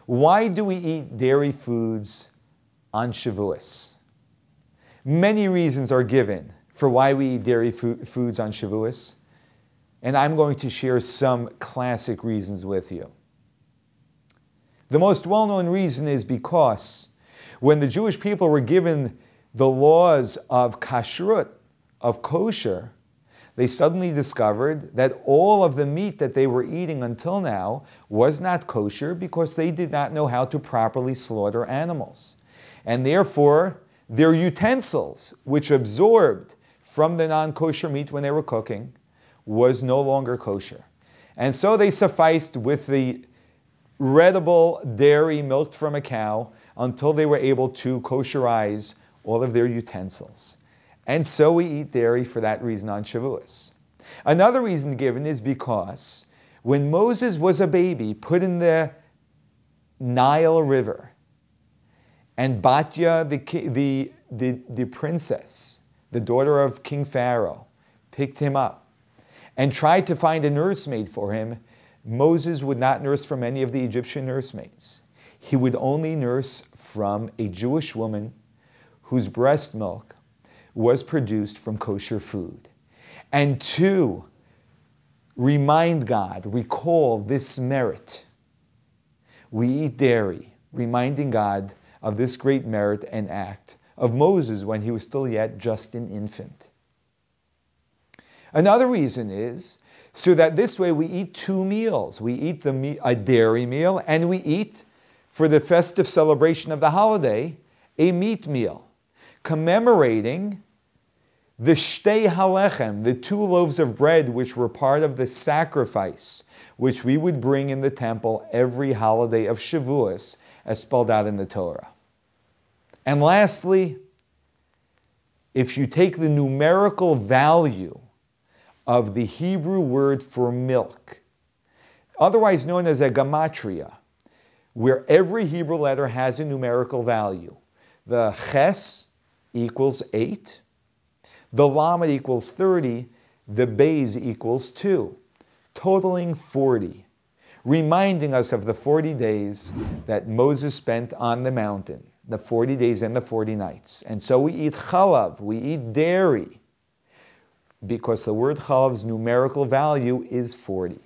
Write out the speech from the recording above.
Why do we eat dairy foods on Shavuos? Many reasons are given for why we eat dairy foods on Shavuos, and I'm going to share some classic reasons with you. The most well-known reason is because when the Jewish people were given the laws of kashrut, of kosher, they suddenly discovered that all of the meat that they were eating until now was not kosher because they did not know how to properly slaughter animals. And therefore, their utensils, which absorbed from the non-kosher meat when they were cooking, was no longer kosher. And so they sufficed with the readable dairy milked from a cow until they were able to kosherize all of their utensils. And so we eat dairy for that reason on Shavuos. Another reason given is because when Moses was a baby, put in the Nile River, and Batya, the princess, the daughter of King Pharaoh, picked him up and tried to find a nursemaid for him, Moses would not nurse from any of the Egyptian nursemaids. He would only nurse from a Jewish woman whose breast milk was produced from kosher food. And to remind God, recall this merit, we eat dairy, reminding God of this great merit and act of Moses when he was still yet just an infant. Another reason is so that this way we eat two meals. We eat a dairy meal, and we eat, for the festive celebration of the holiday, a meat meal, commemorating the shtei halechem, the two loaves of bread which were part of the sacrifice which we would bring in the temple every holiday of Shavuos, as spelled out in the Torah. And lastly, if you take the numerical value of the Hebrew word for milk, otherwise known as a gematria, where every Hebrew letter has a numerical value. The ches equals 8, the lamed equals 30, the beis equals 2, totaling 40, reminding us of the 40 days that Moses spent on the mountain, the 40 days and the 40 nights. And so we eat chalav, we eat dairy, because the word chalav's numerical value is 40.